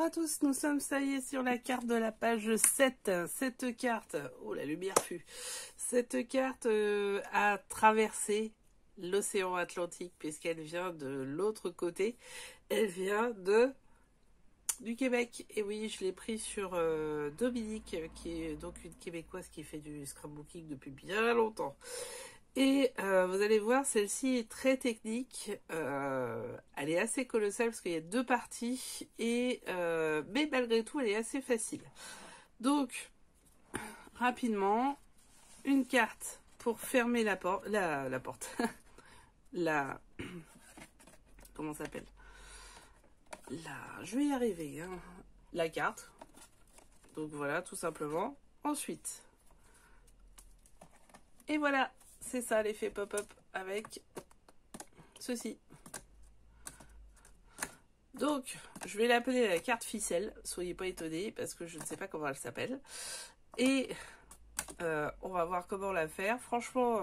à tous, nous sommes, ça y est, sur la carte de la page 7. Cette carte, oh la lumière fut, cette carte a traversé l'océan Atlantique puisqu'elle vient de l'autre côté. Elle vient du Québec. Et oui, je l'ai pris sur Dominique, qui est donc une Québécoise qui fait du scrapbooking depuis bien longtemps. Et vous allez voir, celle-ci est très technique, elle est assez colossale parce qu'il y a deux parties, mais malgré tout elle est assez facile. Donc, rapidement, une carte pour fermer la porte, comment ça s'appelle, je vais y arriver, hein. La carte, donc voilà, tout simplement. Ensuite, et voilà. C'est ça l'effet pop-up avec ceci. Donc, je vais l'appeler la carte ficelle. Soyez pas étonnés parce que je ne sais pas comment elle s'appelle. Et on va voir comment la faire. Franchement,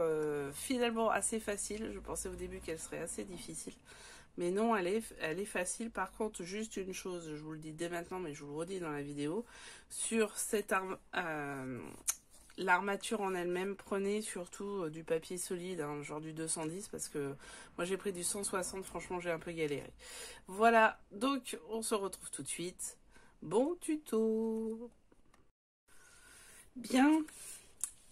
finalement assez facile. Je pensais au début qu'elle serait assez difficile. Mais non, elle est facile. Par contre, juste une chose, je vous le dis dès maintenant, mais je vous le redis dans la vidéo. Sur cette arme... l'armature en elle-même, prenez surtout du papier solide, hein, genre du 210, parce que moi j'ai pris du 160, franchement j'ai un peu galéré. Voilà, donc on se retrouve tout de suite. Bon tuto. Bien,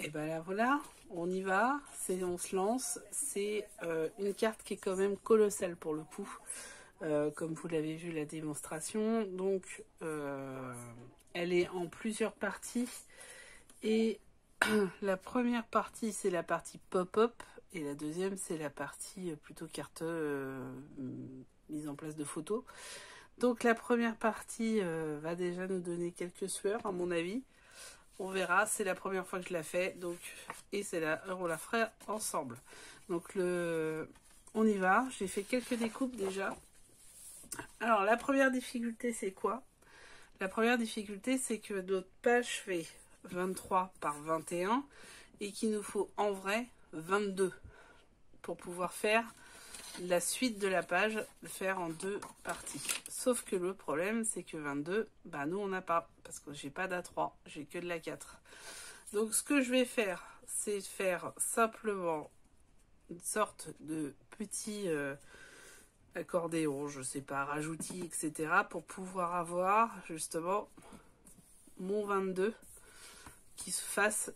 et ben là voilà, on y va, on se lance. C'est une carte qui est quand même colossale pour le coup, comme vous l'avez vu la démonstration. Donc elle est en plusieurs parties et la première partie, c'est la partie pop-up et la deuxième, c'est la partie plutôt carte mise en place de photos. Donc la première partie va déjà nous donner quelques sueurs, à mon avis. On verra, c'est la première fois que je la fais, donc et on la fera ensemble. Donc on y va. J'ai fait quelques découpes déjà. Alors la première difficulté, c'est quoi? La première difficulté, c'est que notre page fait 23 par 21 et qu'il nous faut en vrai 22 pour pouvoir faire la suite de la page, faire en deux parties. Sauf que le problème, c'est que 22, bah nous on n'a pas, parce que j'ai pas d'A3, j'ai que de l'A4. Donc ce que je vais faire, c'est faire simplement une sorte de petit accordéon, je sais pas, rajoutis, etc. pour pouvoir avoir justement mon 22 qui se fasse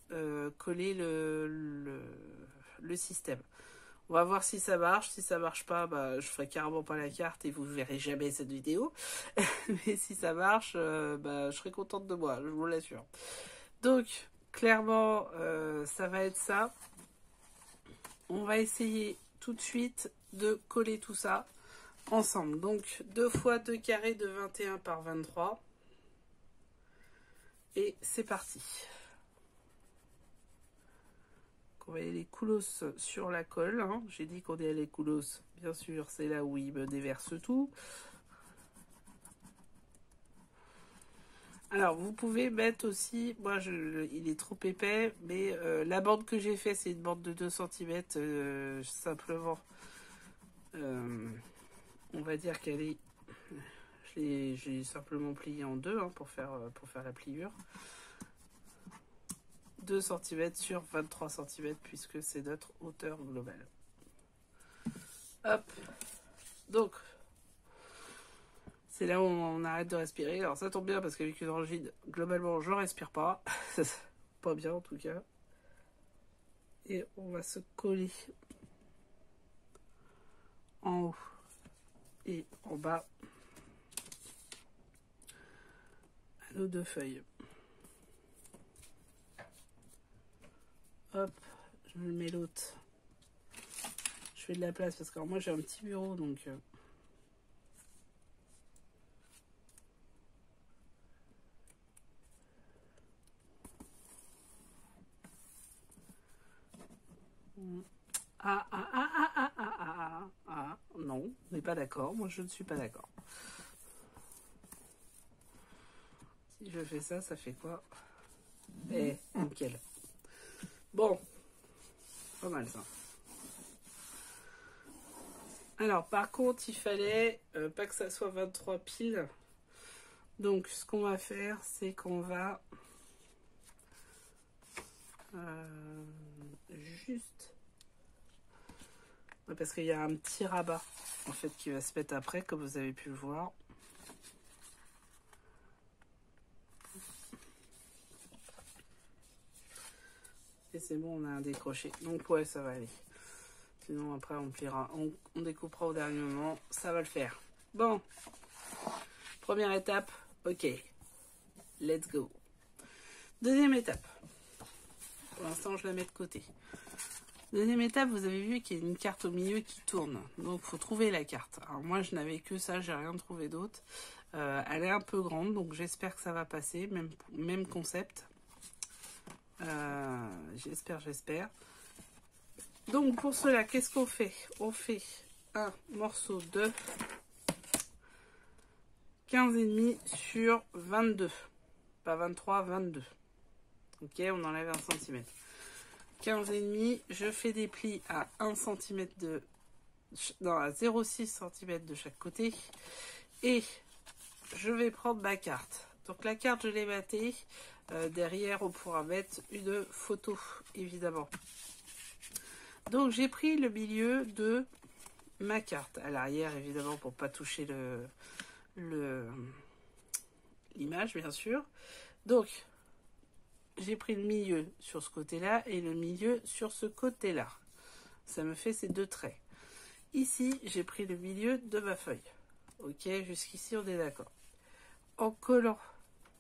coller le système. On va voir si ça marche. Si ça marche pas, bah, je ferai carrément pas la carte et vous verrez jamais cette vidéo. Mais si ça marche, bah, je serai contente de moi, je vous l'assure. Donc, clairement, ça va être ça. On va essayer tout de suite de coller tout ça ensemble. Donc, 2 fois 2 carrés de 21 par 23. Et c'est parti. On va aller les coulos sur la colle, hein. J'ai dit qu'on est allé coulos, bien sûr, c'est là où il me déverse tout. Alors, vous pouvez mettre aussi, moi, il est trop épais, mais la bande que j'ai fait, c'est une bande de 2 cm, simplement. On va dire qu'elle est... J'ai simplement plié en deux, hein, pour faire la pliure. 2 cm sur 23 cm puisque c'est notre hauteur globale. Hop. Donc, c'est là où on arrête de respirer. Alors ça tombe bien parce qu'avec une angine, globalement, je respire pas. Pas bien en tout cas. Et on va se coller en haut et en bas à nos deux feuilles. Hop, je me mets l'autre. Je fais de la place parce que moi j'ai un petit bureau donc... Non, on n'est pas d'accord. Moi je ne suis pas d'accord. Si je fais ça, ça fait quoi? Eh, nickel. Bon, pas mal ça. Alors, par contre, il fallait pas que ça soit 23 piles. Donc ce qu'on va faire, c'est qu'on va juste... Parce qu'il y a un petit rabat en fait qui va se mettre après, comme vous avez pu le voir. Et c'est bon, on a un décroché. Donc ouais, ça va aller. Sinon après on pliera, on découpera au dernier moment. Ça va le faire. Bon. Première étape, ok. Let's go. Deuxième étape. Pour l'instant, je la mets de côté. Deuxième étape, vous avez vu qu'il y a une carte au milieu qui tourne. Donc, il faut trouver la carte. Alors, moi, je n'avais que ça, j'ai rien trouvé d'autre. Elle est un peu grande, donc j'espère que ça va passer. Même concept. J'espère. Donc, pour cela, qu'est-ce qu'on fait? On fait un morceau de 15,5 sur 22. Pas 23, 22. Ok, on enlève 1 cm. 15,5, je fais des plis à 1 cm de... Non, à 0,6 cm de chaque côté. Et je vais prendre ma carte. Donc la carte, je l'ai battée. Derrière, on pourra mettre une photo, évidemment. Donc j'ai pris le milieu de ma carte. À l'arrière, évidemment, pour pas toucher l'image, bien sûr. Donc... j'ai pris le milieu sur ce côté-là et le milieu sur ce côté-là. Ça me fait ces deux traits. Ici, j'ai pris le milieu de ma feuille. Ok, jusqu'ici, on est d'accord. En collant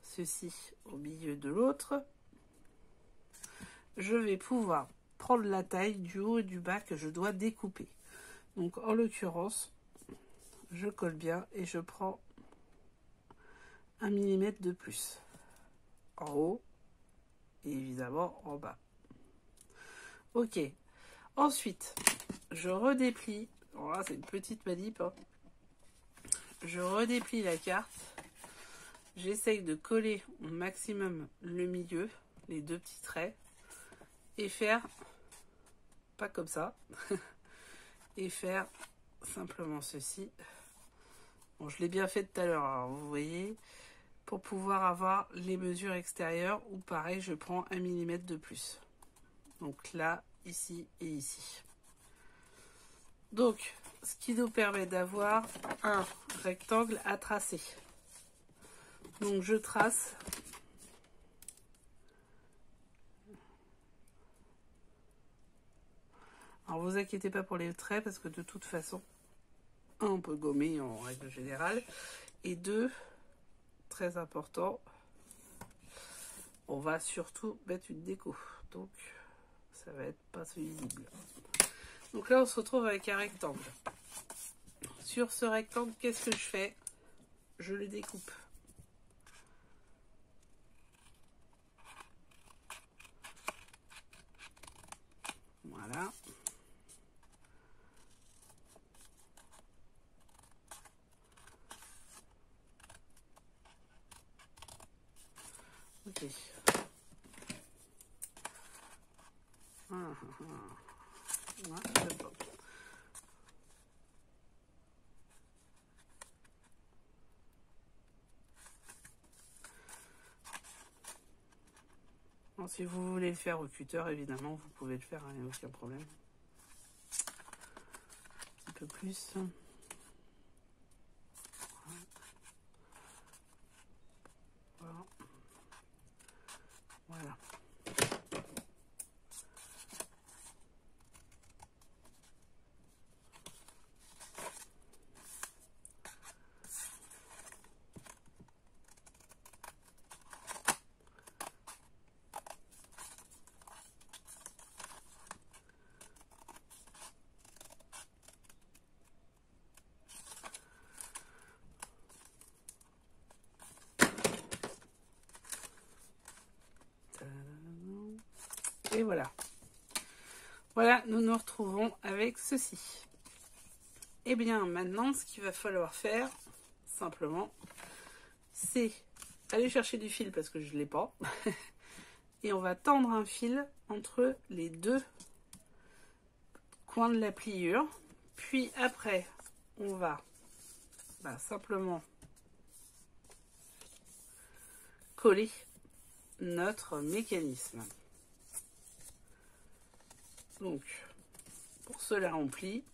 ceci au milieu de l'autre, je vais pouvoir prendre la taille du haut et du bas que je dois découper. Donc, en l'occurrence, je colle bien et je prends 1 mm de plus. En haut. Et évidemment en bas. Ok. Ensuite, je redéplie. Voilà, c'est une petite manip. Hein. Je redéplie la carte. J'essaye de coller au maximum le milieu, les deux petits traits. Et faire, pas comme ça, et faire simplement ceci. Bon, je l'ai bien fait tout à l'heure, hein, vous voyez. Pour pouvoir avoir les mesures extérieures où pareil je prends 1 mm de plus. Donc là, ici et ici. Donc, ce qui nous permet d'avoir un rectangle à tracer. Donc je trace. Alors vous inquiétez pas pour les traits parce que de toute façon, un, on peut gommer en règle générale. Et deux, très important, on va surtout mettre une déco, donc ça va être pas si visible. Donc là on se retrouve avec un rectangle. Sur ce rectangle, qu'est-ce que je fais? Je le découpe. Voilà. Ok. Ouais, c'est bon. Bon, si vous voulez le faire au cutter, évidemment, vous pouvez le faire, il n'y a aucun problème. Un peu plus. Voilà. Voilà. Et voilà. Voilà, nous nous retrouvons avec ceci. Et bien maintenant, ce qu'il va falloir faire, simplement, c'est aller chercher du fil parce que je ne l'ai pas. Et on va tendre un fil entre les deux coins de la pliure. Puis après, on va simplement coller notre mécanisme. Donc, pour cela, on plie.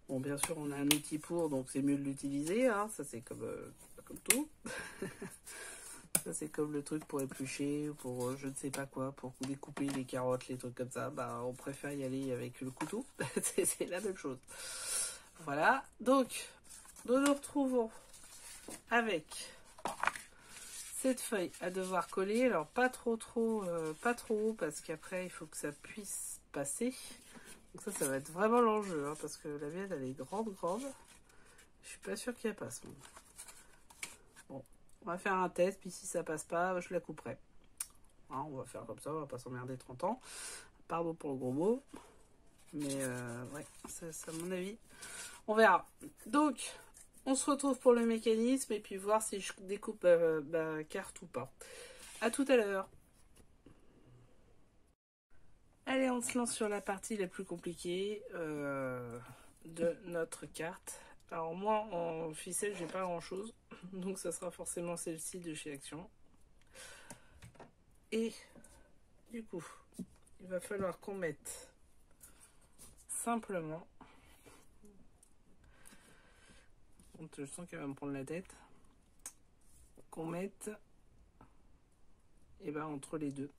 Bon, bien sûr, on a un outil pour, donc c'est mieux de l'utiliser. Hein. Ça, c'est comme tout. Ça, c'est comme le truc pour éplucher, pour je ne sais pas quoi, pour découper les carottes, les trucs comme ça. Bah, on préfère y aller avec le couteau. C'est la même chose. Voilà. Donc, nous nous retrouvons avec cette feuille à devoir coller. Alors, pas trop haut, parce qu'après, il faut que ça puisse passer. Donc ça va être vraiment l'enjeu, hein, parce que la mienne, elle est grande. Je suis pas sûre qu'elle passe. Bon, on va faire un test, puis si ça passe pas, je la couperai. Hein, on va faire comme ça, on va pas s'emmerder 30 ans. Pardon pour le gros mot. Mais ouais, c'est à mon avis. On verra. Donc, on se retrouve pour le mécanisme, et puis voir si je découpe ma carte ou pas. À tout à l'heure. Allez, on se lance sur la partie la plus compliquée de notre carte. Alors moi, en ficelle, j'ai pas grand chose, donc ça sera forcément celle-ci de chez Action. Et du coup, il va falloir qu'on mette simplement, je sens qu'elle va me prendre la tête, qu'on mette entre les deux.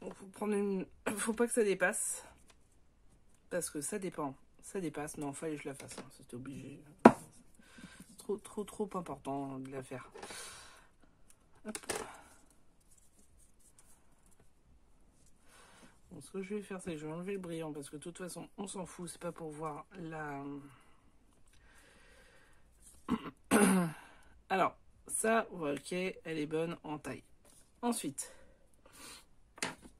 Donc faut pas que ça dépasse, parce que ça dépasse. Non, fallait que je la fasse, hein. C'était obligé. Trop important de la faire. Hop. Bon, ce que je vais faire, c'est que je vais enlever le brillant, parce que de toute façon on s'en fout, c'est pas pour voir la... Alors ça, ok, elle est bonne en taille. Ensuite,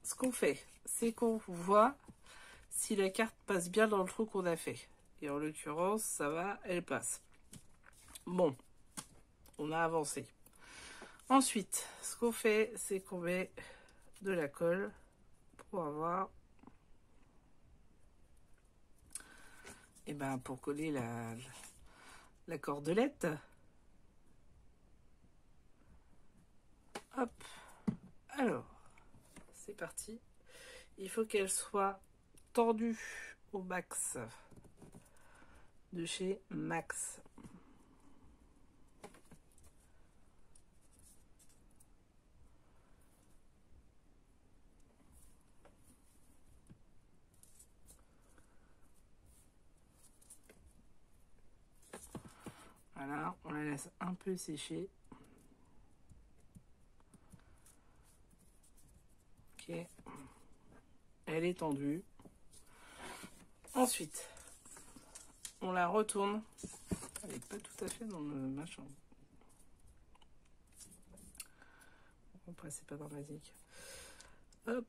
ce qu'on fait, c'est qu'on voit si la carte passe bien dans le trou qu'on a fait. Et en l'occurrence, ça va, elle passe. Bon, on a avancé. Ensuite, ce qu'on fait, c'est qu'on met de la colle pour avoir... pour coller la cordelette. Hop. Alors, c'est parti. Il faut qu'elle soit tendue au max de chez Max. Voilà, on la laisse un peu sécher. Ok. Elle est tendue. Ensuite, on la retourne. Elle n'est pas tout à fait dans le machin. Après, c'est pas dramatique. Hop.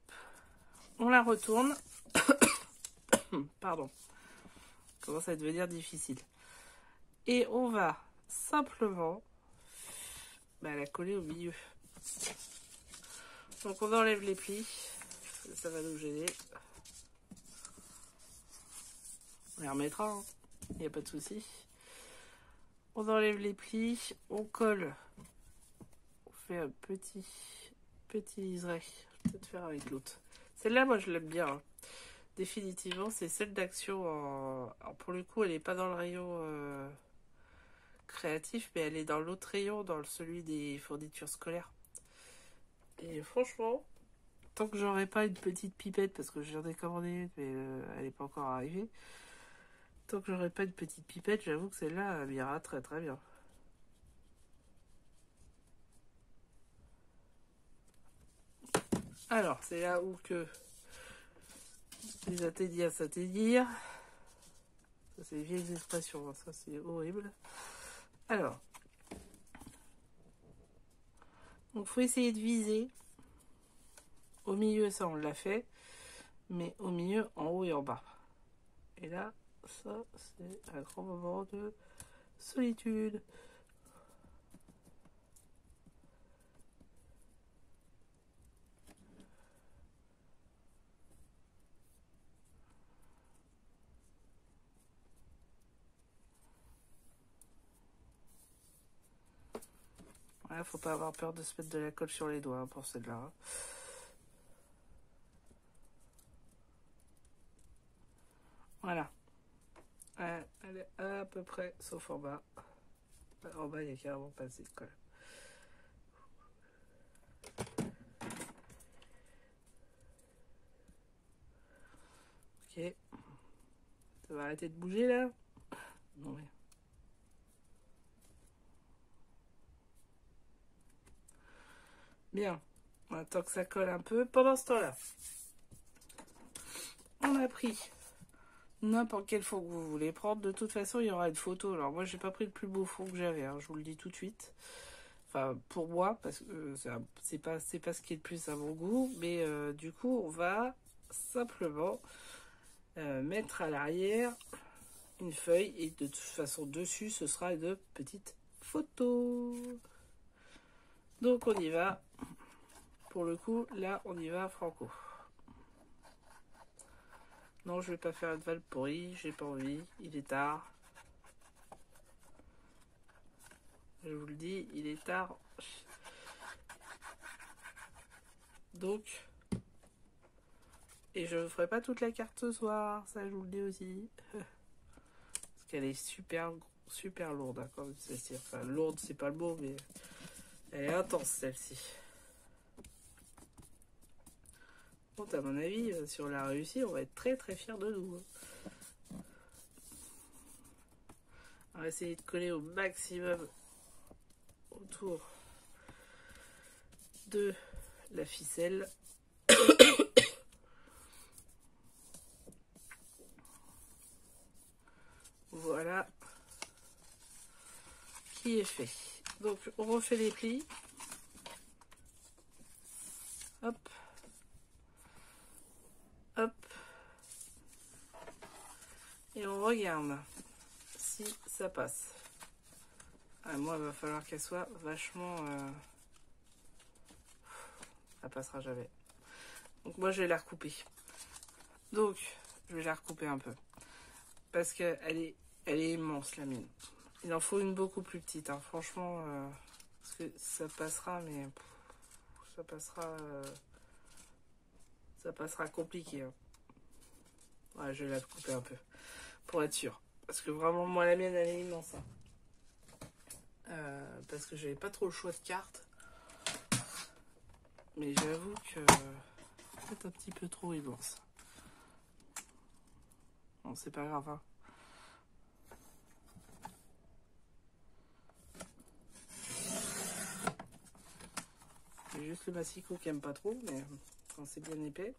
On la retourne. Pardon. Commence à devenir difficile. Et on va simplement la coller au milieu. Donc on enlève les plis. Ça va nous gêner. On les remettra, hein. Il n'y a pas de souci. On enlève les plis. On colle. On fait un petit liseré. Je vais peut-être faire avec l'autre. Celle-là, moi, je l'aime bien, hein. Définitivement, c'est celle d'Action. Alors, pour le coup, elle n'est pas dans le rayon créatif, mais elle est dans l'autre rayon, dans celui des fournitures scolaires. Et franchement, tant que j'aurai pas une petite pipette, parce que j'en ai commandé, mais elle n'est pas encore arrivée. Tant que j'aurai pas une petite pipette, j'avoue que celle-là, elle ira très très bien. Alors, c'est là où que les attendir s'attenir. Ça, c'est les vieilles expressions, hein. Ça, c'est horrible. Alors, donc faut essayer de viser. Au milieu, ça, on l'a fait. Mais au milieu, en haut et en bas. Et là, ça, c'est un grand moment de solitude. Là, faut pas avoir peur de se mettre de la colle sur les doigts hein, pour celle-là. Hein. Voilà. Elle est à peu près, sauf en bas. En bas, il n'y a carrément pas assez de colle. Ok. Ça va arrêter de bouger là? Non mais. Bien. On attend que ça colle un peu. Pendant ce temps-là, on a pris n'importe quel fond que vous voulez prendre. De toute façon, il y aura une photo. Alors moi, j'ai pas pris le plus beau fond que j'avais. Hein, je vous le dis tout de suite. Enfin, pour moi, parce que c'est pas ce qui est le plus à mon goût. Mais du coup, on va simplement mettre à l'arrière une feuille. Et de toute façon, dessus, ce sera une petite photo. Donc, on y va. Pour le coup, là, on y va franco. Non, je vais pas faire une valve pourrie, j'ai pas envie, il est tard. Je vous le dis, il est tard. Donc, et je ne ferai pas toute la carte ce soir, ça je vous le dis aussi. Parce qu'elle est super lourde, hein, comme celle-ci. Enfin, lourde, c'est pas le mot, mais elle est intense celle-ci. Bon, à mon avis, si on l'a réussi, on va être très fiers de nous. On va essayer de coller au maximum autour de la ficelle. Voilà qui est fait. Donc on refait les plis. Hop. Hop. Et on regarde si ça passe. Ah, moi, il va falloir qu'elle soit vachement... Ça passera jamais. Donc moi, je vais la recouper. Donc, je vais la recouper un peu. Parce qu'elle est immense, la mine. Il en faut une beaucoup plus petite. Hein. Franchement, parce que ça passera, mais... ça passera compliqué. Hein. Ouais, je vais la couper un peu. Pour être sûr. Parce que vraiment, moi, la mienne, elle est immense. Hein. Parce que j'avais pas trop le choix de cartes. Mais j'avoue que c'est un petit peu trop immense. Bon, c'est pas grave. Hein. C'est juste le massicot qui aime pas trop, mais quand c'est bien épais.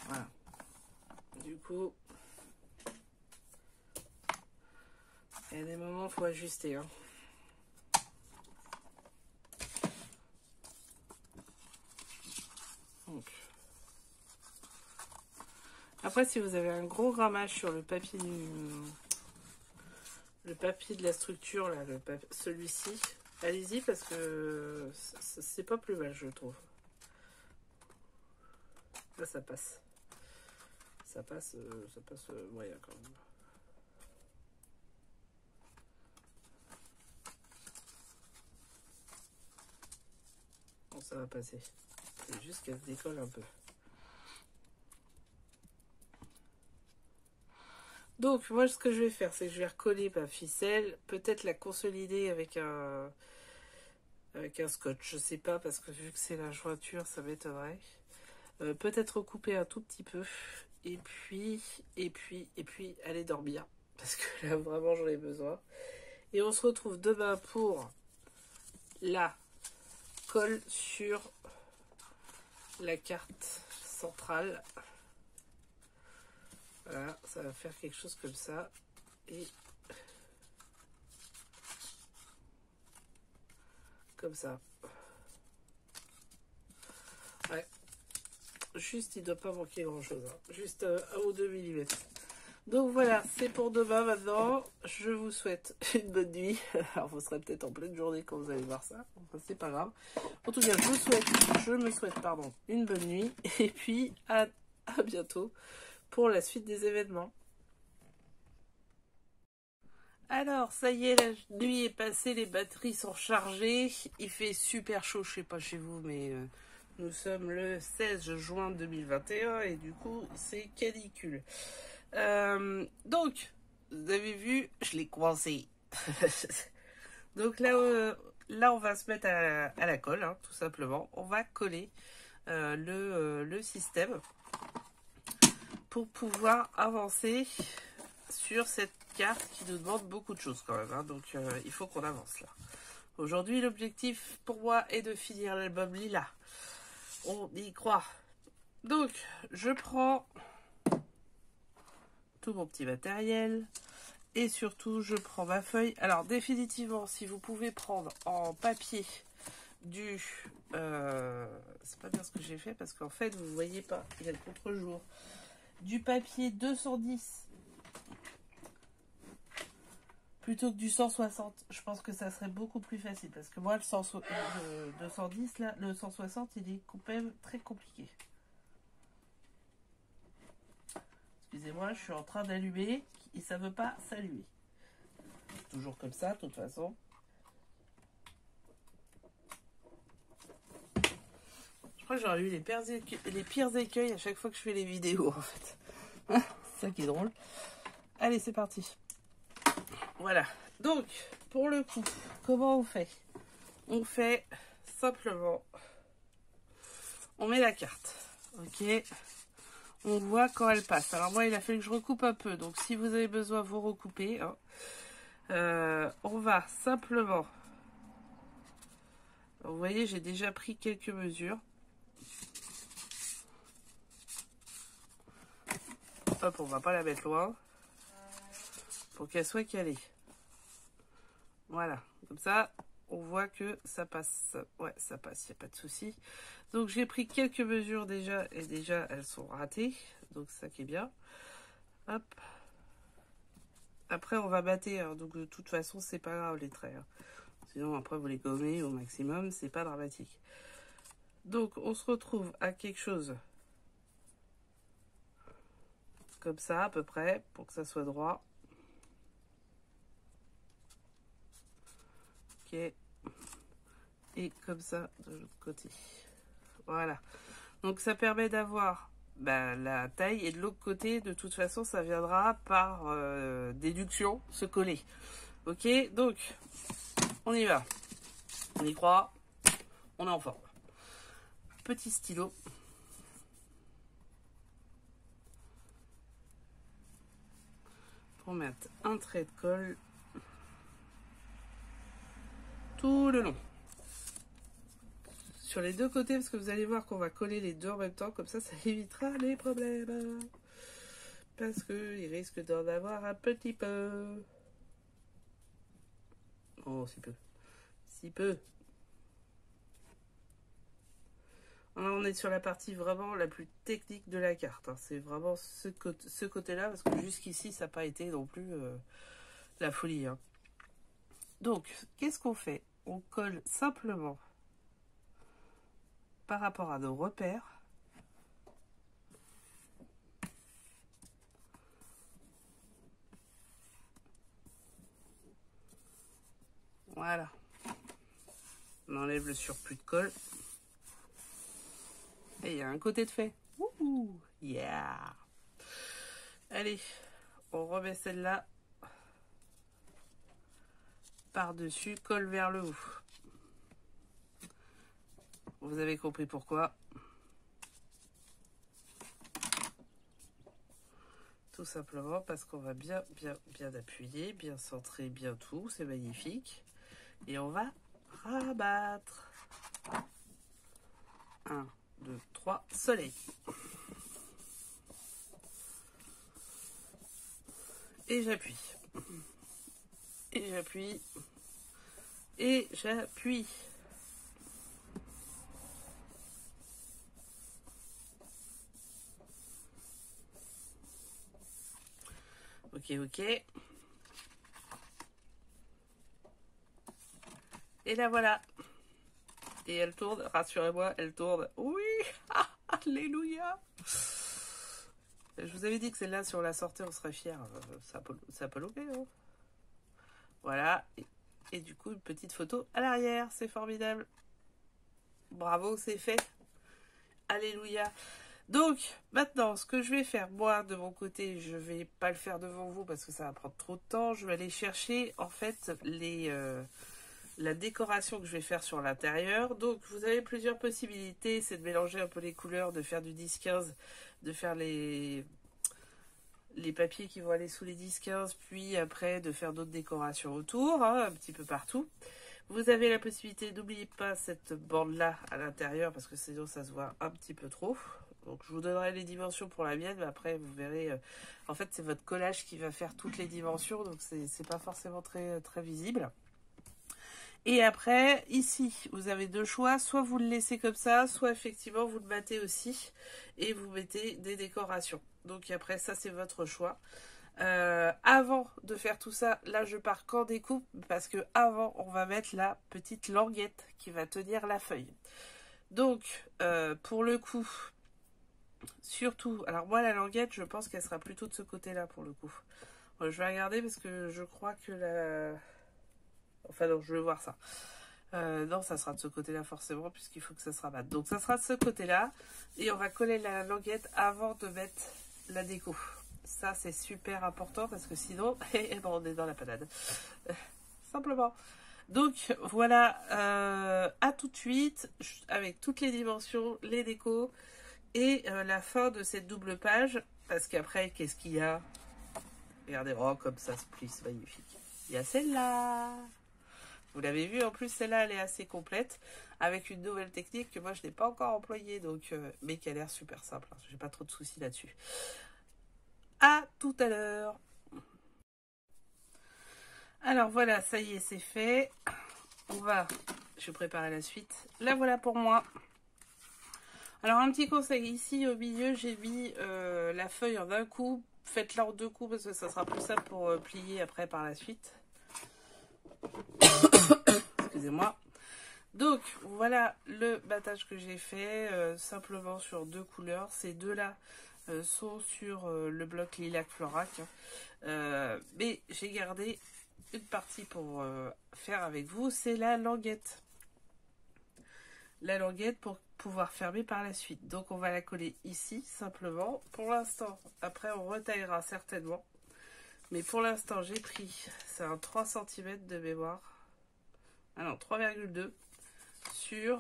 Voilà. Du coup, il y a des moments où il faut ajuster. Hein. Donc. Après, si vous avez un gros grammage sur le papier de la structure, là, celui-ci, allez-y parce que c'est pas plus mal, je trouve. Là, ça passe. Ça passe moyen quand même. Bon, ça va passer. C'est juste qu'elle se décolle un peu. Donc, moi, ce que je vais faire, c'est que je vais recoller ma ficelle, peut-être la consolider avec un scotch. Je sais pas, parce que vu que c'est la jointure, ça m'étonnerait. Peut-être recouper un tout petit peu. Et puis, aller dormir. Parce que là, vraiment, j'en ai besoin. Et on se retrouve demain pour la colle sur la carte centrale. Voilà, ça va faire quelque chose comme ça. Et comme ça. Ouais. Juste, il ne doit pas manquer grand chose. Hein. Juste 1 ou 2 mm. Donc voilà, c'est pour demain maintenant. Je vous souhaite une bonne nuit. Alors vous serez peut-être en pleine journée quand vous allez voir ça. Enfin, c'est pas grave. En tout cas, je me souhaite une bonne nuit. Et puis à bientôt pour la suite des événements. Alors, ça y est, la nuit est passée, les batteries sont chargées. Il fait super chaud, je sais pas chez vous, mais nous sommes le 16 juin 2021 et du coup, c'est canicule. Donc, vous avez vu, je l'ai coincé. Donc là, on va se mettre à la colle, hein, tout simplement. On va coller le système pour pouvoir avancer sur cette carte qui nous demande beaucoup de choses quand même. Hein, donc, il faut qu'on avance là. Aujourd'hui, l'objectif pour moi est de finir l'album Lila. On y croit. Donc, je prends tout mon petit matériel. Et surtout, je prends ma feuille. Alors, définitivement, si vous pouvez prendre en papier du... c'est pas bien ce que j'ai fait parce qu'en fait, vous voyez pas, il y a le contre-jour. Du papier 210 plutôt que du 160. Je pense que ça serait beaucoup plus facile parce que moi, le 210, là, le 160, il est quand même très compliqué. Excusez-moi, je suis en train d'allumer et ça veut pas s'allumer. Toujours comme ça, de toute façon. Je crois que j'aurais eu les pires écueils à chaque fois que je fais les vidéos, en fait. C'est ça qui est drôle. Allez, c'est parti. Voilà. Donc, pour le coup, comment on fait? On fait simplement... On met la carte. Ok. On voit quand elle passe. Alors moi, il a fallu que je recoupe un peu. Donc, si vous avez besoin, vous recoupez. Hein. On va simplement... Vous voyez, j'ai déjà pris quelques mesures. Hop, on va pas la mettre loin. Pour qu'elle soit calée. Voilà. Comme ça, on voit que ça passe. Ouais, ça passe, il n'y a pas de souci. Donc, j'ai pris quelques mesures déjà. Et déjà, elles sont ratées. Donc, ça qui est bien. Hop. Après, on va battre. Hein. Donc, de toute façon, c'est pas grave les traits. Hein. Sinon, après, vous les gommez au maximum. C'est pas dramatique. Donc, on se retrouve à quelque chose comme ça, à peu près, pour que ça soit droit. Ok. Et comme ça, de l'autre côté. Voilà. Donc, ça permet d'avoir la taille. Et de l'autre côté, de toute façon, ça viendra par déduction, se coller. Ok, donc, on y va. On y croit. On est en forme. Petit stylo. Pour mettre un trait de colle tout le long. Sur les deux côtés, parce que vous allez voir qu'on va coller les deux en même temps. Comme ça, ça évitera les problèmes. Parce qu'il risque d'en avoir un petit peu. Oh, si peu. Si peu. Alors, on est sur la partie vraiment la plus technique de la carte. Hein. C'est vraiment ce côté-là, parce que jusqu'ici, ça n'a pas été non plus la folie. Hein. Donc, qu'est-ce qu'on fait? On colle simplement par rapport à nos repères. Voilà. On enlève le surplus de colle. Et il y a un côté de fait. Wouhou, yeah. Allez, on remet celle-là par-dessus, colle vers le haut. Vous avez compris pourquoi. Tout simplement parce qu'on va bien appuyer, bien centrer, bien tout. C'est magnifique. Et on va rabattre. 1, 2, 3, soleil. Et j'appuie. Et j'appuie. Et j'appuie. Ok, ok. Et la voilà. Et elle tourne, rassurez-moi, elle tourne. Oui. Alléluia. Je vous avais dit que celle-là, si on la sortait, on serait fiers. Ça peut louper, hein. Voilà. Et du coup, une petite photo à l'arrière. C'est formidable. Bravo, c'est fait. Alléluia. Donc, maintenant, ce que je vais faire, moi, de mon côté, je vais pas le faire devant vous parce que ça va prendre trop de temps. Je vais aller chercher, en fait, la décoration que je vais faire sur l'intérieur. Donc, vous avez plusieurs possibilités. C'est de mélanger un peu les couleurs, de faire du 10-15, de faire les papiers qui vont aller sous les 10-15, puis après, de faire d'autres décorations autour, hein, un petit peu partout. Vous avez la possibilité, n'oubliez pas cette bande-là à l'intérieur, parce que sinon, ça se voit un petit peu trop. Donc, je vous donnerai les dimensions pour la mienne, mais après, vous verrez... en fait, c'est votre collage qui va faire toutes les dimensions, donc c'est pas forcément très, très visible. Et après, ici, vous avez deux choix. Soit vous le laissez comme ça, soit effectivement, vous le battez aussi et vous mettez des décorations. Donc après, ça, c'est votre choix. Avant de faire tout ça, là, je pars qu'en découpe parce que avant, on va mettre la petite languette qui va tenir la feuille. Donc, pour le coup, surtout... Alors moi, la languette, je pense qu'elle sera plutôt de ce côté-là, pour le coup. Je vais regarder parce que je crois que la... Enfin non, je vais voir ça. Non, ça sera de ce côté-là forcément, puisqu'il faut que ça se rabatte. Donc ça sera de ce côté-là. Et on va coller la languette avant de mettre la déco. Ça, c'est super important, parce que sinon, on est dans la panade. Simplement. Donc, voilà. À tout de suite, avec toutes les dimensions, les décos, et la fin de cette double page. Parce qu'après, qu'est-ce qu'il y a? Regardez, oh, comme ça se plie, c'est magnifique. Il y a celle-là. Vous l'avez vu, en plus, celle-là, elle est assez complète, avec une nouvelle technique que moi, je n'ai pas encore employée, donc, mais qui a l'air super simple. Hein. J'ai pas trop de soucis là-dessus. À tout à l'heure. Alors, voilà, ça y est, c'est fait. Je vais préparer la suite. La voilà pour moi. Alors, un petit conseil, ici, au milieu, j'ai mis la feuille en un coup. Faites-la en deux coups, parce que ça sera plus simple pour plier après par la suite. Excusez-moi. Donc, voilà le battage que j'ai fait, simplement sur deux couleurs. Ces deux-là sont sur le bloc Lilac Florac. Mais j'ai gardé une partie pour faire avec vous, c'est la languette. La languette pour pouvoir fermer par la suite. Donc, on va la coller ici, simplement. Pour l'instant, après, on retaillera certainement. Mais pour l'instant, j'ai pris, c'est un 3 cm de mémoire. Ah non, 3,2 sur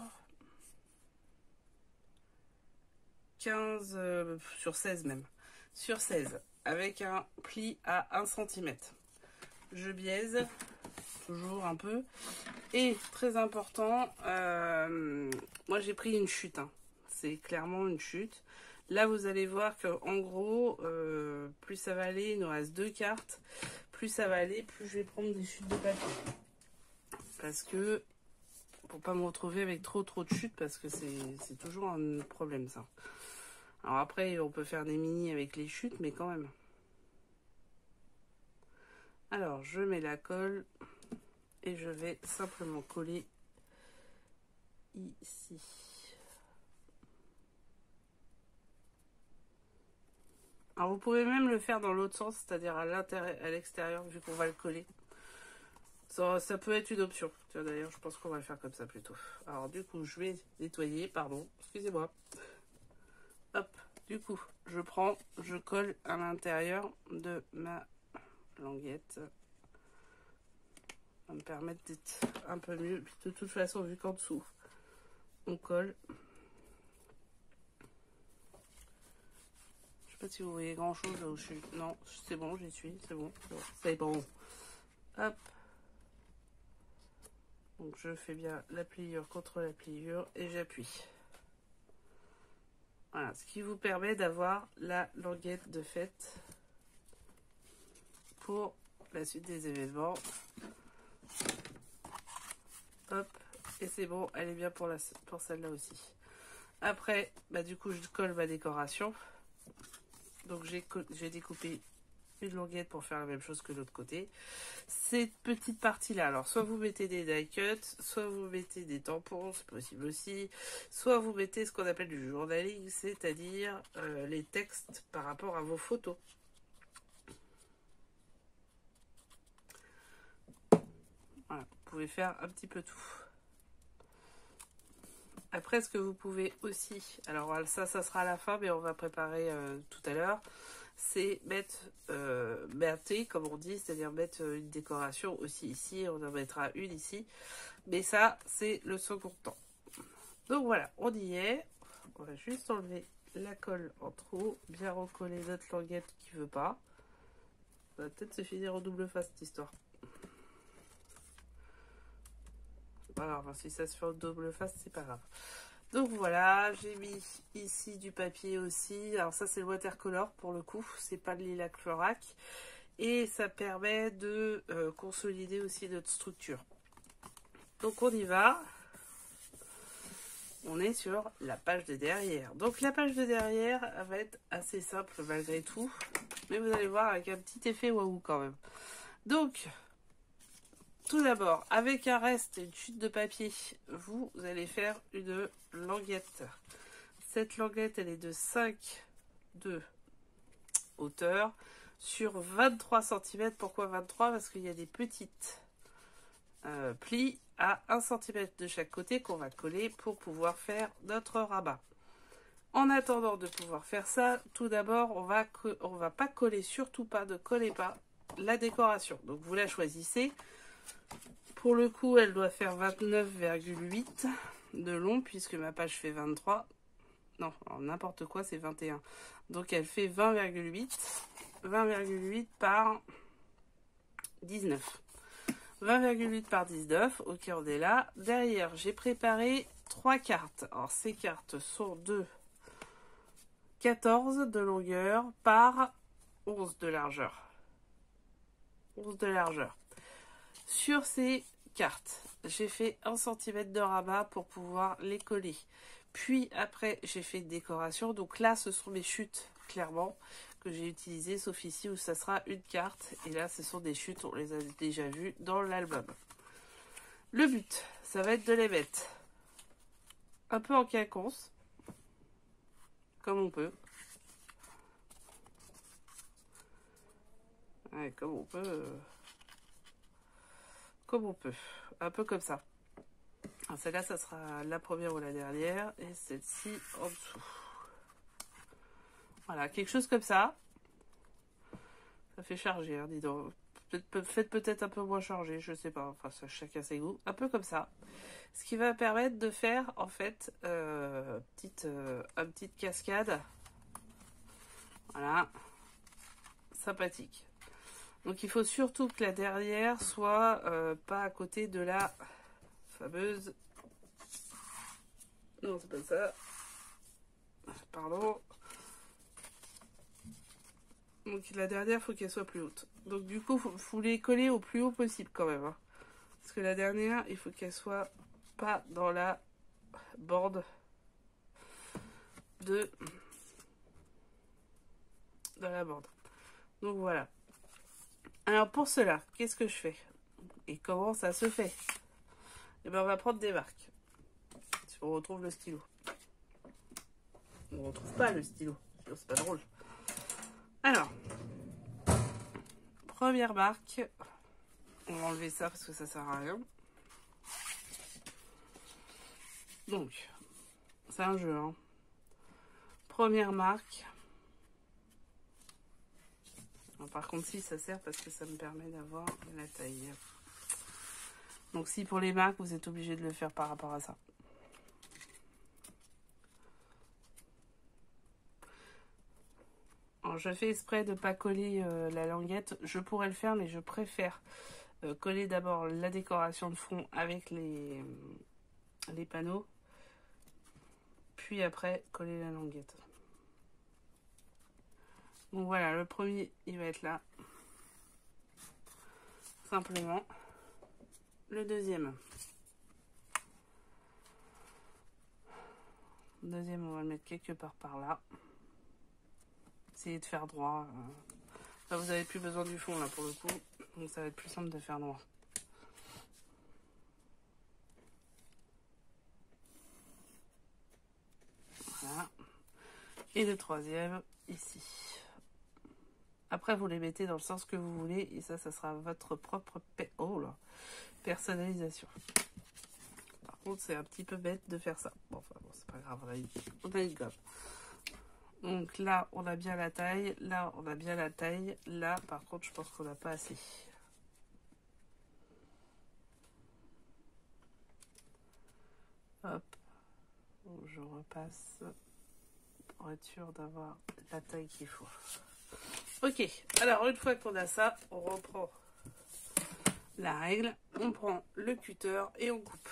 15, sur 16 même. Sur 16, avec un pli à 1 cm. Je biaise, toujours un peu. Et, très important, moi j'ai pris une chute. Hein. C'est clairement une chute. Là, vous allez voir que en gros, plus ça va aller, il nous reste 2 cartes. Plus ça va aller, plus je vais prendre des chutes de papier. Parce que, pour pas me retrouver avec trop de chutes, parce que c'est toujours un problème ça. Alors après, on peut faire des mini avec les chutes, mais quand même. Alors, je mets la colle et je vais simplement coller ici. Alors, vous pouvez même le faire dans l'autre sens, c'est-à-dire à l'extérieur, vu qu'on va le coller. Ça peut être une option. D'ailleurs, je pense qu'on va le faire comme ça plutôt. Alors, du coup, je vais nettoyer, pardon, excusez-moi. Hop, du coup, je colle à l'intérieur de ma languette. Ça va me permettre d'être un peu mieux. De toute façon, vu qu'en dessous, on colle. Je sais pas si vous voyez grand chose là où je suis. Non, c'est bon, j'y suis, c'est bon. C'est bon. Hop. Donc je fais bien la pliure contre la pliure et j'appuie. Voilà, ce qui vous permet d'avoir la languette de fait pour la suite des événements. Hop, et c'est bon, elle est bien pour celle-là aussi. Après, bah, du coup, je colle ma décoration. Donc j'ai découpé une languette pour faire la même chose que l'autre côté. Cette petite partie-là, alors soit vous mettez des die cuts, soit vous mettez des tampons, c'est possible aussi, soit vous mettez ce qu'on appelle du journaling, c'est-à-dire les textes par rapport à vos photos. Voilà, vous pouvez faire un petit peu tout. Après, ce que vous pouvez aussi, alors ça sera à la fin, mais on va préparer tout à l'heure, c'est mettre, comme on dit, c'est-à-dire mettre une décoration aussi ici, on en mettra une ici, mais ça, c'est le second temps. Donc voilà, on y est, on va juste enlever la colle en trop, bien recoller notre languette qui veut pas. Ça va peut-être se finir en double face cette histoire. Pas grave, si ça se fait en double face, c'est pas grave. Donc voilà, j'ai mis ici du papier aussi. Alors ça, c'est le watercolor pour le coup, c'est pas le lilac florac. Et ça permet de consolider aussi notre structure. Donc on y va. On est sur la page de derrière. Donc la page de derrière va être assez simple malgré tout. Mais vous allez voir avec un petit effet waouh quand même. Donc... tout d'abord, avec un reste et une chute de papier, vous allez faire une languette. Cette languette, elle est de 5 de hauteur sur 23 cm. Pourquoi 23? Parce qu'il y a des petites plis à 1 cm de chaque côté qu'on va coller pour pouvoir faire notre rabat. En attendant de pouvoir faire ça, tout d'abord, on va pas coller, surtout pas, ne collez pas la décoration. Donc vous la choisissez. Pour le coup, elle doit faire 29,8 de long, puisque ma page fait 23. Non, n'importe quoi, c'est 21. Donc elle fait 20,8. 20,8 par 19. 20,8 par 19, ok, on est là. Derrière, j'ai préparé 3 cartes. Alors ces cartes sont de 14 de longueur par 11 de largeur. 11 de largeur. Sur ces cartes, j'ai fait 1 cm de rabat pour pouvoir les coller. Puis après, j'ai fait une décoration. Donc là, ce sont mes chutes, clairement, que j'ai utilisées, sauf ici où ça sera une carte. Et là, ce sont des chutes, on les a déjà vues dans l'album. Le but, ça va être de les mettre un peu en quinconce, comme on peut. Ouais, comme on peut... comme on peut, un peu comme ça. Celle-là, ça sera la première ou la dernière, et celle-ci en dessous. Voilà, quelque chose comme ça. Ça fait charger, hein, dis donc. Faites peut-être un peu moins chargé, je sais pas, enfin ça, chacun ses goûts. Un peu comme ça. Ce qui va permettre de faire, en fait, une petite cascade. Voilà. Sympathique. Donc il faut surtout que la dernière soit pas à côté de la fameuse... Non, c'est pas ça. Pardon. Donc la dernière, il faut qu'elle soit plus haute. Donc du coup, faut les coller au plus haut possible quand même. Hein. Parce que la dernière, il faut qu'elle soit pas dans la bande de... dans la bande. Donc voilà. Alors pour cela, qu'est-ce que je fais? Et comment ça se fait? Eh bien on va prendre des marques. Si on retrouve le stylo. On ne retrouve pas le stylo. C'est pas drôle. Alors, première marque. On va enlever ça parce que ça sert à rien. Donc, c'est un jeu. Hein. Première marque. Alors, par contre, si, ça sert parce que ça me permet d'avoir la taille. Donc, si pour les marques, vous êtes obligé de le faire par rapport à ça. Alors, je fais exprès de ne pas coller la languette. Je pourrais le faire, mais je préfère coller d'abord la décoration de fond avec les panneaux. Puis après, coller la languette. Donc voilà, le premier, il va être là. Simplement. Le deuxième. Le deuxième, on va le mettre quelque part par là. Essayez de faire droit. Là, vous n'avez plus besoin du fond là pour le coup, donc ça va être plus simple de faire noir. Voilà. Et le troisième ici. Après, vous les mettez dans le sens que vous voulez et ça sera votre propre personnalisation. Par contre, c'est un petit peu bête de faire ça. Bon, enfin, bon, c'est pas grave, on a une gomme. Donc là, on a bien la taille. Là, on a bien la taille. Là, par contre, je pense qu'on n'a pas assez. Hop. Donc, je repasse pour être sûr d'avoir la taille qu'il faut. Ok, alors une fois qu'on a ça, on reprend la règle. On prend le cutter et on coupe.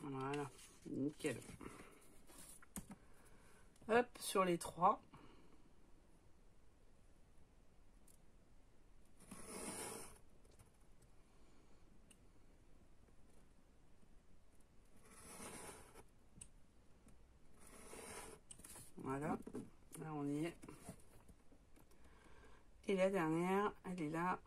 Voilà, nickel. Hop, sur les trois. Voilà, là on y est. Et la dernière, elle est là.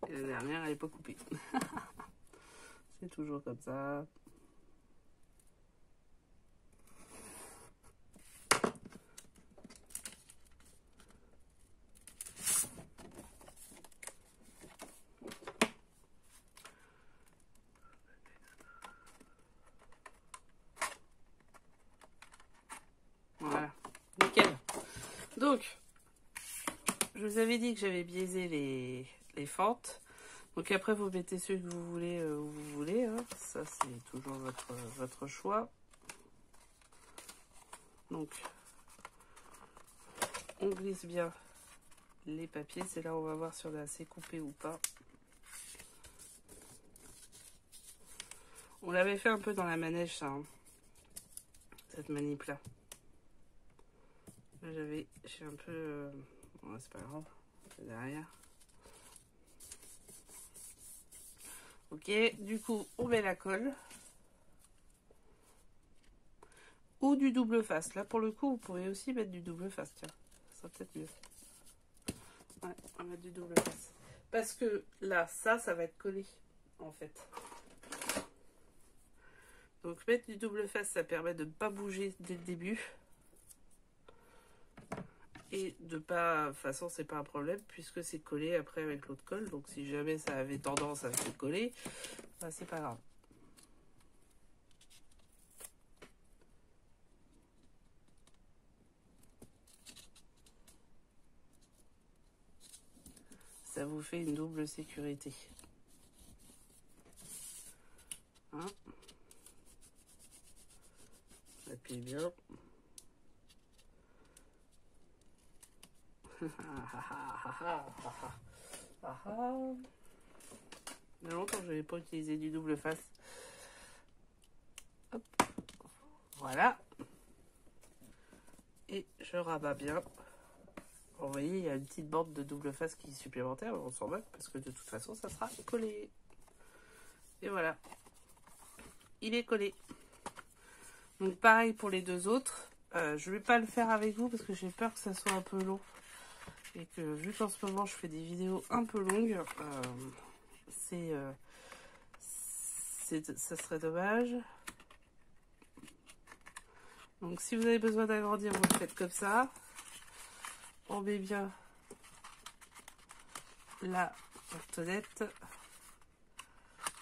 Et la dernière, elle n'est pas coupée. C'est toujours comme ça. Voilà, nickel. Donc, je vous avais dit que j'avais biaisé les fentes. Donc après, vous mettez ceux que vous voulez où vous voulez. Hein. Ça, c'est toujours votre choix. Donc, on glisse bien les papiers. C'est là où on va voir si on est assez coupé ou pas. On l'avait fait un peu dans la manège, ça. Hein. Cette manip-là. J'ai un peu... Bon, c'est pas grave. C'est derrière. Ok, du coup, on met la colle. Ou du double face. Là, pour le coup, vous pourriez aussi mettre du double face. Tiens, ça sera peut-être mieux. Ouais, on va mettre du double face. Parce que là, ça va être collé, en fait. Donc, mettre du double face, ça permet de ne pas bouger dès le début. Et de pas... De toute façon, c'est pas un problème, puisque c'est collé après avec l'autre colle. Donc, si jamais ça avait tendance à se coller, bah, c'est pas grave. Ça vous fait une double sécurité. Hein? Appuyez bien. Il y a longtemps que je n'avais pas utilisé du double face. Hop. Voilà. Et je rabats bien. Vous voyez, il y a une petite bande de double face qui est supplémentaire, on s'en moque parce que de toute façon, ça sera collé. Et voilà. Il est collé. Donc pareil pour les deux autres. Je ne vais pas le faire avec vous parce que j'ai peur que ça soit un peu long. Et que vu qu'en ce moment je fais des vidéos un peu longues, ça serait dommage. Donc si vous avez besoin d'agrandir, vous le faites comme ça. On met bien la cartonnette. À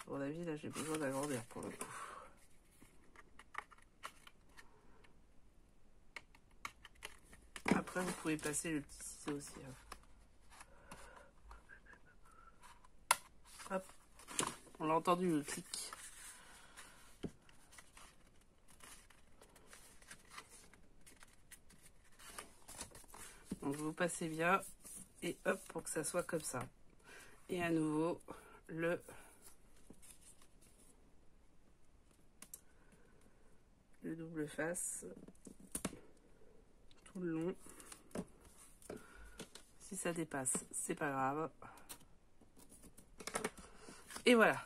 mon avis, là j'ai besoin d'agrandir pour le coup. Après, vous pouvez passer le petit ciseau aussi. Hein. Hop. On l'a entendu le clic. Donc vous passez bien et hop pour que ça soit comme ça. Et à nouveau le double face tout le long. Si ça dépasse, c'est pas grave. Et voilà.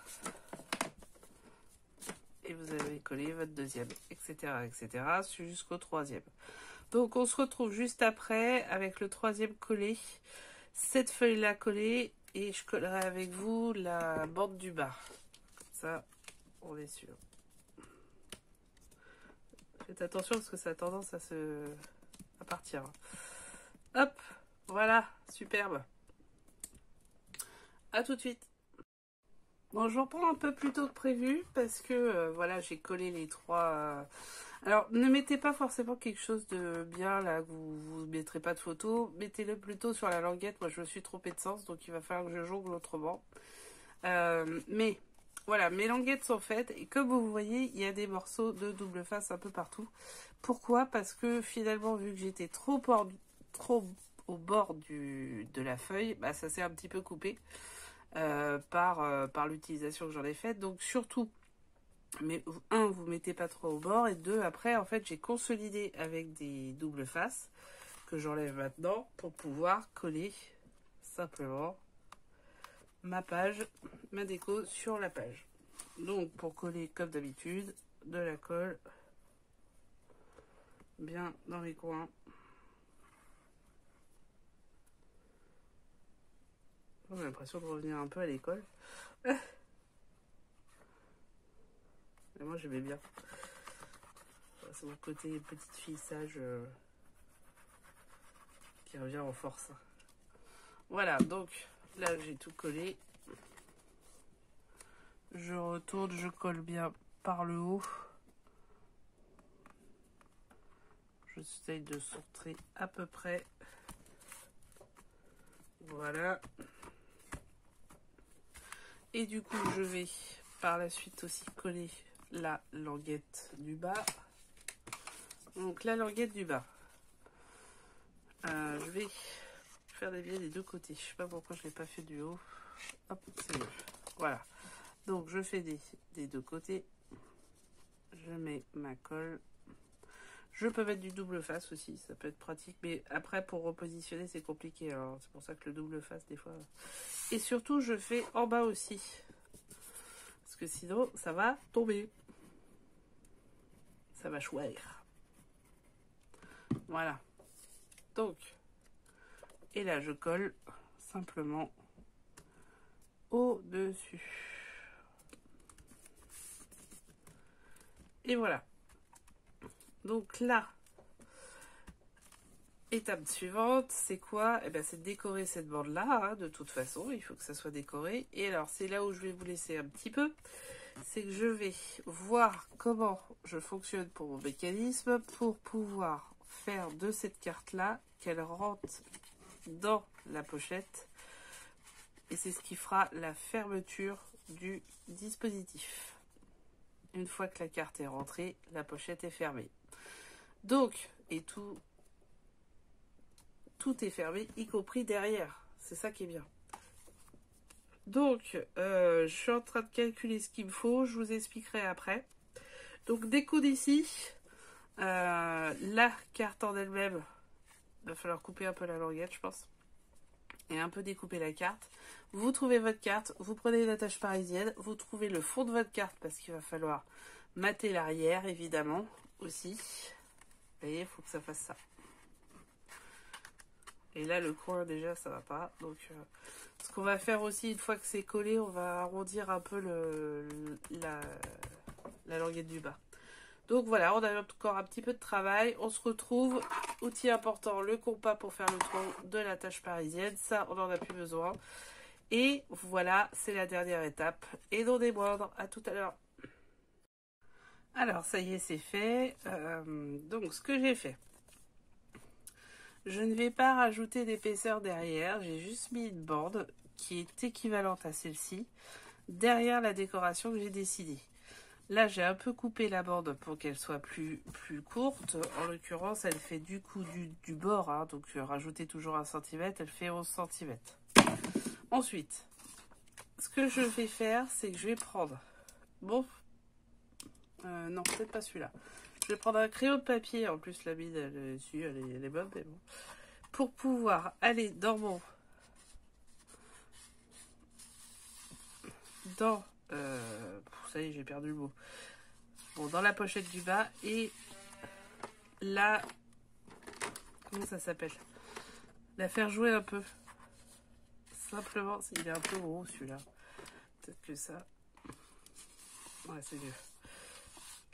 Et vous avez collé votre deuxième, etc., etc., jusqu'au troisième. Donc on se retrouve juste après avec le troisième collé. Cette feuille-là collée et je collerai avec vous la bande du bas. Comme ça, on est sûr. Faites attention parce que ça a tendance à partir. Hop, voilà, superbe. À tout de suite. Bon, je reprends un peu plus tôt que prévu parce que voilà, j'ai collé les trois. Alors, ne mettez pas forcément quelque chose de bien là, que vous ne mettrez pas de photo. Mettez-le plutôt sur la languette. Moi, je me suis trompée de sens, donc il va falloir que je jongle autrement. Mais voilà, mes languettes sont faites et comme vous voyez, il y a des morceaux de double face un peu partout. Pourquoi? Parce que finalement, vu que j'étais trop au bord de la feuille, bah, ça s'est un petit peu coupé. Par l'utilisation que j'en ai faite. Donc surtout, mais un, vous mettez pas trop au bord, et deux, après en fait j'ai consolidé avec des doubles faces que j'enlève maintenant pour pouvoir coller simplement ma page, ma déco sur la page. Donc pour coller comme d'habitude, de la colle bien dans les coins. J'ai l'impression de revenir un peu à l'école. Et moi j'aimais bien. C'est mon côté petite fille sage qui revient en force. Voilà, donc là j'ai tout collé. Je retourne, je colle bien par le haut. J'essaye de centrer à peu près. Voilà. Et du coup, je vais par la suite aussi coller la languette du bas. Donc la languette du bas. Je vais faire des biais des deux côtés. Je sais pas pourquoi je l'ai pas fait du haut. Hop, c'est mieux. Voilà. Donc je fais des deux côtés. Je mets ma colle. Je peux mettre du double face aussi, ça peut être pratique. Mais après, pour repositionner, c'est compliqué. Alors c'est pour ça que le double face, des fois... Et surtout, je fais en bas aussi. Parce que sinon, ça va tomber. Ça va choir. Voilà. Donc, et là, je colle simplement au-dessus. Et voilà. Donc là, étape suivante, c'est quoi? Eh bien, c'est de décorer cette bande-là, hein, de toute façon. Il faut que ça soit décoré. Et alors, c'est là où je vais vous laisser un petit peu. C'est que je vais voir comment je fonctionne pour mon mécanisme pour pouvoir faire de cette carte-là qu'elle rentre dans la pochette. Et c'est ce qui fera la fermeture du dispositif. Une fois que la carte est rentrée, la pochette est fermée. Donc, et tout est fermé, y compris derrière. C'est ça qui est bien. Donc, je suis en train de calculer ce qu'il me faut. Je vous expliquerai après. Donc, découdre ici. La carte en elle-même. Il va falloir couper un peu la languette, je pense. Et un peu découper la carte. Vous trouvez votre carte. Vous prenez une attache parisienne. Vous trouvez le fond de votre carte parce qu'il va falloir mater l'arrière, évidemment, aussi. Vous voyez, il faut que ça fasse ça. Et là, le coin, déjà, ça va pas. Donc, ce qu'on va faire aussi, une fois que c'est collé, on va arrondir un peu la languette du bas. Donc voilà, on a encore un petit peu de travail. On se retrouve. Outil important, le compas pour faire le tronc de la tâche parisienne. Ça, on n'en a plus besoin. Et voilà, c'est la dernière étape. Et non des moindres. À tout à l'heure. Alors, ça y est, c'est fait. Donc, ce que j'ai fait. Je ne vais pas rajouter d'épaisseur derrière. J'ai juste mis une bande qui est équivalente à celle-ci derrière la décoration que j'ai décidée. Là, j'ai un peu coupé la bande pour qu'elle soit plus courte. En l'occurrence, elle fait du coup du bord, hein, donc rajoutez toujours 1 cm, elle fait 11 cm. Ensuite, ce que je vais faire, c'est que je vais prendre... Bon, non, peut-être pas celui-là. Je vais prendre un crayon de papier, en plus la bide, elle est dessus, elle est bonne, mais bon. Pour pouvoir aller dans mon... ça y est, j'ai perdu le mot. Bon, dans la pochette du bas et la... Comment ça s'appelle? La faire jouer un peu. Simplement, il est un peu gros celui-là. Peut-être que ça... Ouais, c'est mieux.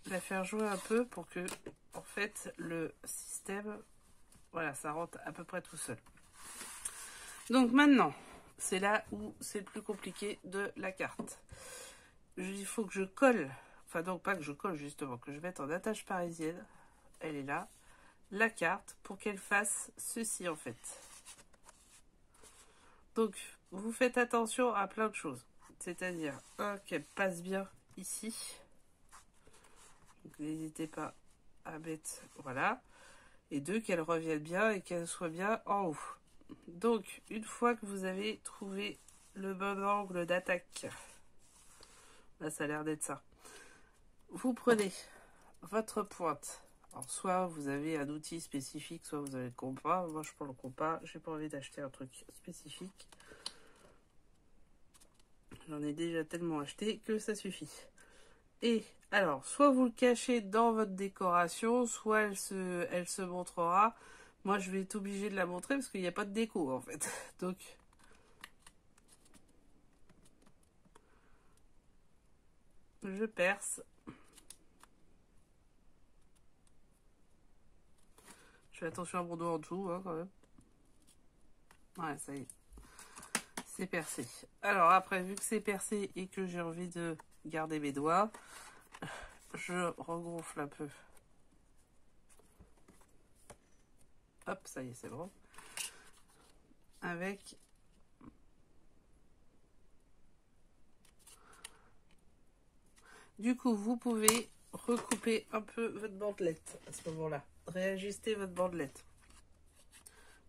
La faire jouer un peu pour que, en fait, le système... Voilà, ça rentre à peu près tout seul. Donc maintenant, c'est là où c'est le plus compliqué de la carte. Il faut que je colle, enfin donc pas que je colle justement, que je mette en attache parisienne, elle est là, la carte pour qu'elle fasse ceci en fait. Donc vous faites attention à plein de choses, c'est-à-dire qu'elle passe bien ici, donc n'hésitez pas à mettre, voilà, et 2 qu'elle revienne bien et qu'elle soit bien en haut. Donc une fois que vous avez trouvé le bon angle d'attaque, là ça a l'air d'être ça, vous prenez votre pointe. Alors soit vous avez un outil spécifique, soit vous avez le compas. Moi je prends le compas, j'ai pas envie d'acheter un truc spécifique. J'en ai déjà tellement acheté que ça suffit. Et alors, soit vous le cachez dans votre décoration, soit elle se montrera. Moi je vais être obligée de la montrer parce qu'il n'y a pas de déco en fait. Donc je perce. Je fais attention à mon dos en dessous, hein, quand même. Ouais, ça y est. C'est percé. Alors après, vu que c'est percé et que j'ai envie de garder mes doigts, je regonfle un peu. Hop, ça y est, c'est bon. Avec... Du coup, vous pouvez recouper un peu votre bandelette à ce moment-là. Réajuster votre bandelette.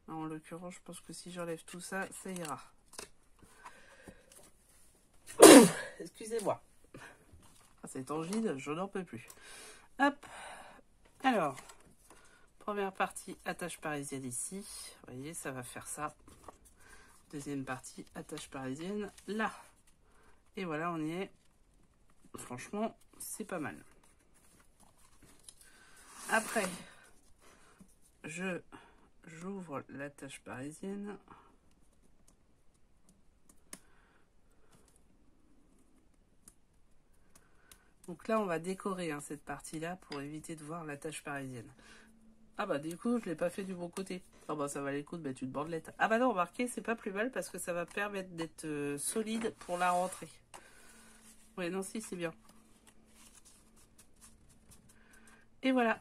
En l'occurrence, je pense que si j'enlève tout ça, ça ira. Excusez-moi. Ah, c'est angine, je n'en peux plus. Hop. Alors, première partie, attache parisienne ici. Vous voyez, ça va faire ça. Deuxième partie, attache parisienne là. Et voilà, on y est. Franchement, c'est pas mal. Après, j'ouvre l'attache parisienne. Donc là, on va décorer hein, cette partie-là pour éviter de voir l'attache parisienne. Ah bah du coup, je l'ai pas fait du bon côté. Ah bah ça valait le coup de mettre une bandelette. Ah bah non, remarquez, c'est pas plus mal parce que ça va permettre d'être solide pour la rentrée. Oui, non, si, c'est bien. Et voilà.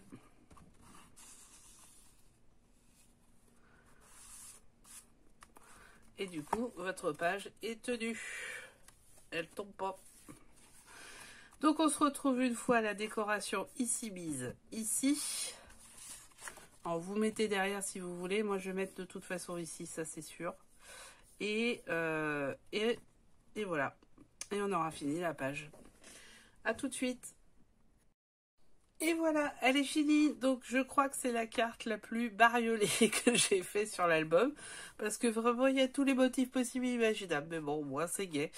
Et du coup, votre page est tenue. Elle tombe pas. Donc on se retrouve une fois la décoration ici mise ici. Alors vous mettez derrière si vous voulez. Moi je vais mettre de toute façon ici, ça c'est sûr. Et voilà. Et on aura fini la page. À tout de suite. Et voilà, elle est finie. Donc je crois que c'est la carte la plus bariolée que j'ai fait sur l'album. Parce que vraiment il y a tous les motifs possibles et imaginables. Mais bon, moi c'est gai.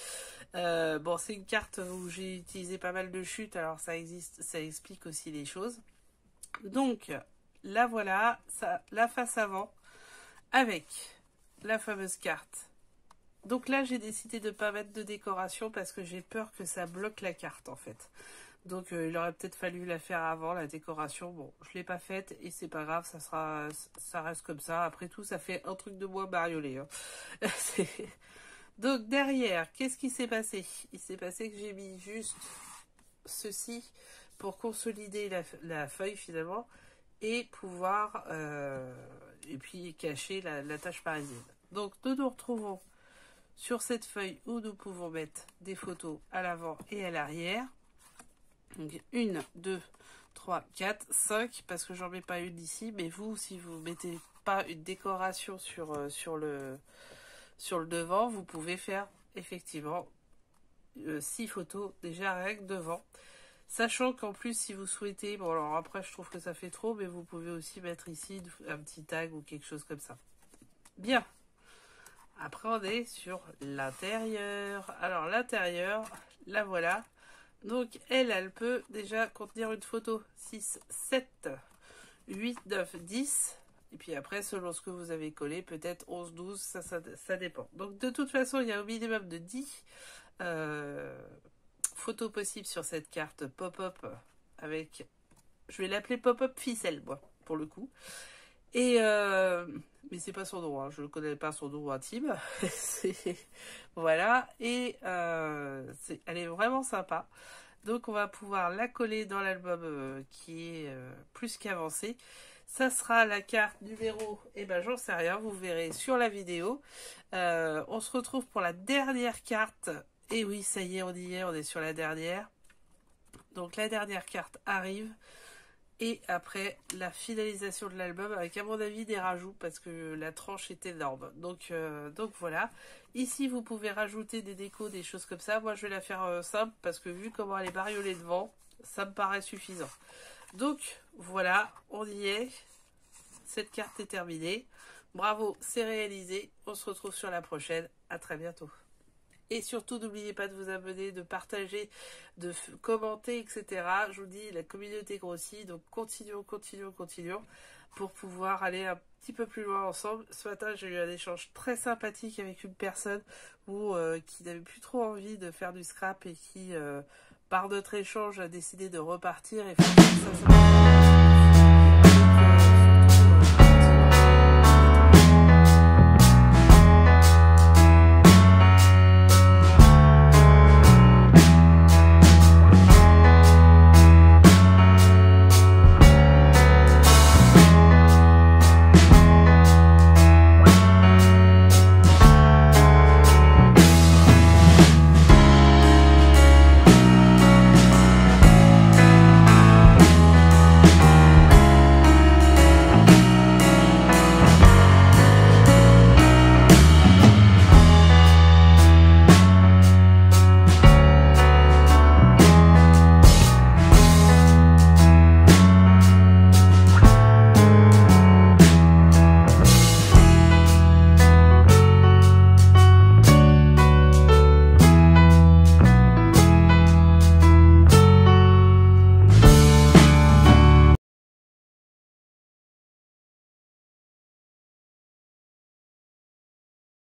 Bon, c'est une carte où j'ai utilisé pas mal de chutes, alors ça explique aussi les choses. Donc, là voilà, ça, la face avant, avec la fameuse carte. Donc là, j'ai décidé de ne pas mettre de décoration parce que j'ai peur que ça bloque la carte en fait. Donc il aurait peut-être fallu la faire avant, la décoration. Bon, je ne l'ai pas faite et c'est pas grave, ça reste comme ça. Après tout, ça fait un truc de moins bariolé. Hein. Donc derrière, qu'est-ce qui s'est passé? Il s'est passé que j'ai mis juste ceci pour consolider la feuille finalement et pouvoir et puis cacher la tâche parisienne. Donc nous nous retrouvons sur cette feuille où nous pouvons mettre des photos à l'avant et à l'arrière. Donc 1, 2, 3, 4, 5, parce que j'en mets pas une ici, mais vous, si vous mettez pas une décoration sur le devant, vous pouvez faire effectivement 6 photos déjà rien que devant. Sachant qu'en plus, si vous souhaitez, bon alors après je trouve que ça fait trop, mais vous pouvez aussi mettre ici un petit tag ou quelque chose comme ça. Bien. Après on est sur l'intérieur. Alors l'intérieur, la voilà. Donc elle peut déjà contenir une photo. 6, 7, 8, 9, 10. Et puis après, selon ce que vous avez collé, peut-être 11, 12, ça dépend. Donc de toute façon, il y a au minimum de 10 photos possibles sur cette carte pop-up avec, je vais l'appeler pop-up ficelle, moi, pour le coup. Et mais c'est pas son nom, hein. Je ne connais pas son nom intime. Voilà, et elle est vraiment sympa. Donc on va pouvoir la coller dans l'album qui est plus qu'avancé. Ça sera la carte numéro, j'en sais rien, vous verrez sur la vidéo. On se retrouve pour la dernière carte. Et oui, ça y est, on y est, on est sur la dernière. Donc la dernière carte arrive. Et après, la finalisation de l'album avec, à mon avis, des rajouts parce que la tranche est énorme. Donc voilà. Ici, vous pouvez rajouter des décos, des choses comme ça. Moi, je vais la faire simple parce que vu comment elle est bariolée devant, ça me paraît suffisant. Donc voilà, on y est. Cette carte est terminée. Bravo, c'est réalisé. On se retrouve sur la prochaine. À très bientôt. Et surtout, n'oubliez pas de vous abonner, de partager, de commenter, etc. Je vous dis, la communauté grossit, donc continuons pour pouvoir aller un petit peu plus loin ensemble. Ce matin, j'ai eu un échange très sympathique avec une personne qui n'avait plus trop envie de faire du scrap et qui, par notre échange, a décidé de repartir et faire ça.